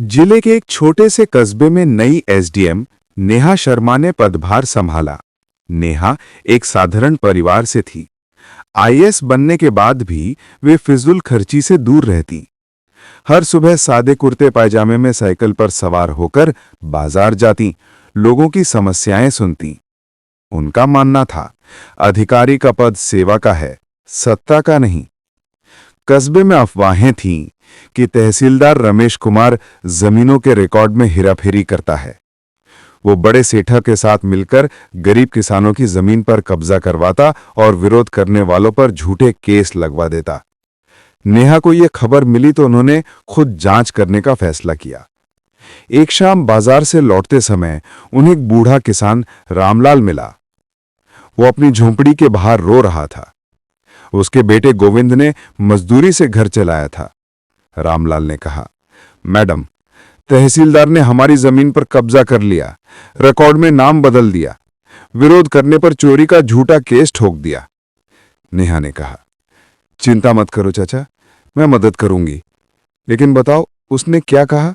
जिले के एक छोटे से कस्बे में नई एसडीएम नेहा शर्मा ने पदभार संभाला। नेहा एक साधारण परिवार से थी। आईएएस बनने के बाद भी वे फिजूल खर्ची से दूर रहती। हर सुबह सादे कुर्ते पायजामे में साइकिल पर सवार होकर बाजार जाती, लोगों की समस्याएं सुनती। उनका मानना था, अधिकारी का पद सेवा का है, सत्ता का नहीं। कस्बे में अफवाहें थीं कि तहसीलदार रमेश कुमार जमीनों के रिकॉर्ड में हेराफेरी करता है। वो बड़े सेठा के साथ मिलकर गरीब किसानों की जमीन पर कब्जा करवाता और विरोध करने वालों पर झूठे केस लगवा देता। नेहा को यह खबर मिली तो उन्होंने खुद जांच करने का फैसला किया। एक शाम बाजार से लौटते समय उन्हें एक बूढ़ा किसान रामलाल मिला। वो अपनी झोंपड़ी के बाहर रो रहा था। उसके बेटे गोविंद ने मजदूरी से घर चलाया था। रामलाल ने कहा, मैडम, तहसीलदार ने हमारी जमीन पर कब्जा कर लिया, रिकॉर्ड में नाम बदल दिया, विरोध करने पर चोरी का झूठा केस ठोक दिया। नेहा ने कहा, चिंता मत करो चाचा, मैं मदद करूंगी, लेकिन बताओ उसने क्या कहा?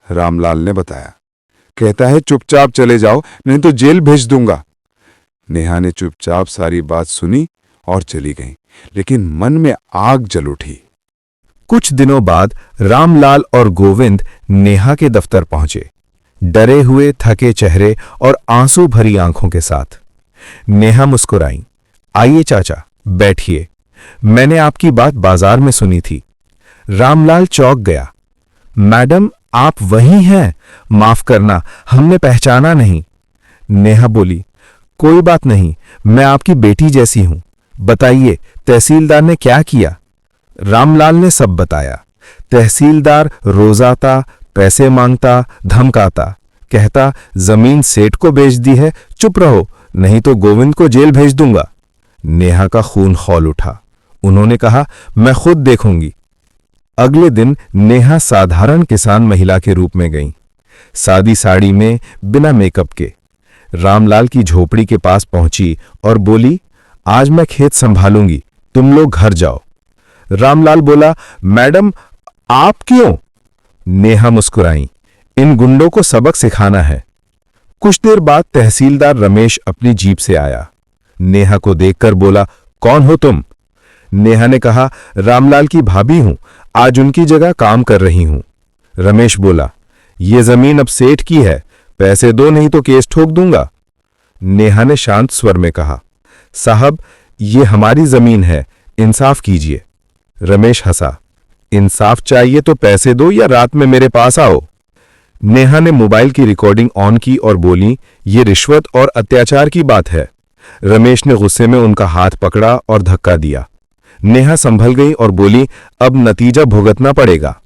रामलाल ने बताया, कहता है चुपचाप चले जाओ, नहीं तो जेल भेज दूंगा। नेहा ने चुपचाप सारी बात सुनी और चली गई, लेकिन मन में आग जल उठी। कुछ दिनों बाद रामलाल और गोविंद नेहा के दफ्तर पहुंचे, डरे हुए, थके चेहरे और आंसू भरी आंखों के साथ। नेहा मुस्कुराई, आइए चाचा, बैठिए, मैंने आपकी बात बाजार में सुनी थी। रामलाल चौंक गया, मैडम आप वही हैं, माफ करना, हमने पहचाना नहीं। नेहा बोली, कोई बात नहीं, मैं आपकी बेटी जैसी हूं, बताइए तहसीलदार ने क्या किया? रामलाल ने सब बताया। तहसीलदार रोज आता, पैसे मांगता, धमकाता, कहता जमीन सेठ को बेच दी है, चुप रहो, नहीं तो गोविंद को जेल भेज दूंगा। नेहा का खून खौल उठा। उन्होंने कहा, मैं खुद देखूंगी। अगले दिन नेहा साधारण किसान महिला के रूप में गई, सादी साड़ी में, बिना मेकअप के। रामलाल की झोपड़ी के पास पहुंची और बोली, आज मैं खेत संभालूंगी, तुम लोग घर जाओ। रामलाल बोला, मैडम आप क्यों? नेहा मुस्कुराई, इन गुंडों को सबक सिखाना है। कुछ देर बाद तहसीलदार रमेश अपनी जीप से आया। नेहा को देखकर बोला, कौन हो तुम? नेहा ने कहा, रामलाल की भाभी हूं, आज उनकी जगह काम कर रही हूं। रमेश बोला, ये जमीन अब सेठ की है, पैसे दो नहीं तो केस ठोक दूंगा। नेहा ने शांत स्वर में कहा, साहब ये हमारी जमीन है, इंसाफ कीजिए। रमेश हंसा, इंसाफ चाहिए तो पैसे दो या रात में मेरे पास आओ। नेहा ने मोबाइल की रिकॉर्डिंग ऑन की और बोली, ये रिश्वत और अत्याचार की बात है। रमेश ने गुस्से में उनका हाथ पकड़ा और धक्का दिया। नेहा संभल गई और बोली, अब नतीजा भुगतना पड़ेगा।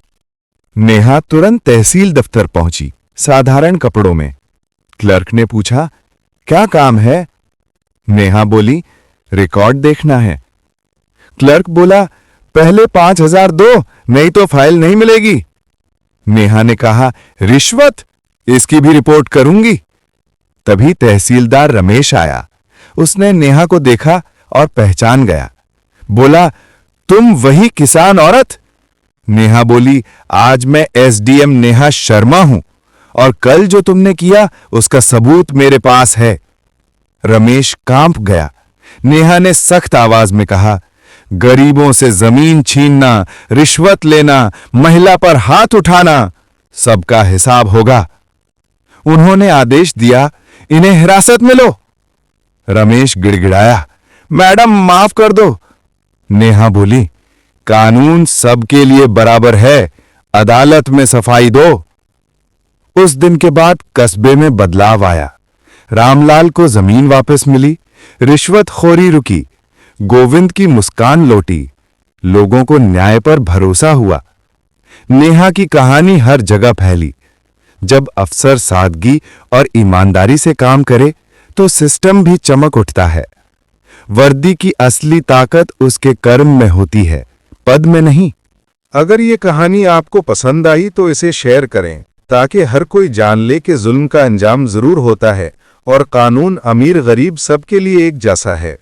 नेहा तुरंत तहसील दफ्तर पहुंची, साधारण कपड़ों में। क्लर्क ने पूछा, क्या काम है? नेहा बोली, रिकॉर्ड देखना है। क्लर्क बोला, पहले 5,000 दो, नहीं तो फाइल नहीं मिलेगी। नेहा ने कहा, रिश्वत, इसकी भी रिपोर्ट करूंगी। तभी तहसीलदार रमेश आया। उसने नेहा को देखा और पहचान गया। बोला, तुम वही किसान औरत? नेहा बोली, आज मैं एसडीएम नेहा शर्मा हूं और कल जो तुमने किया उसका सबूत मेरे पास है। रमेश कांप गया। नेहा ने सख्त आवाज में कहा, गरीबों से जमीन छीनना, रिश्वत लेना, महिला पर हाथ उठाना, सबका हिसाब होगा। उन्होंने आदेश दिया, इन्हें हिरासत में लो। रमेश गिड़गिड़ाया, मैडम माफ कर दो। नेहा बोली, कानून सबके लिए बराबर है, अदालत में सफाई दो। उस दिन के बाद कस्बे में बदलाव आया। रामलाल को जमीन वापस मिली, रिश्वतखोरी रुकी, गोविंद की मुस्कान लौटी, लोगों को न्याय पर भरोसा हुआ। नेहा की कहानी हर जगह फैली। जब अफसर सादगी और ईमानदारी से काम करे तो सिस्टम भी चमक उठता है। वर्दी की असली ताकत उसके कर्म में होती है, पद में नहीं। अगर ये कहानी आपको पसंद आई तो इसे शेयर करें, ताकि हर कोई जान ले कि जुल्म का अंजाम जरूर होता है और कानून अमीर गरीब सबके लिए एक जैसा है।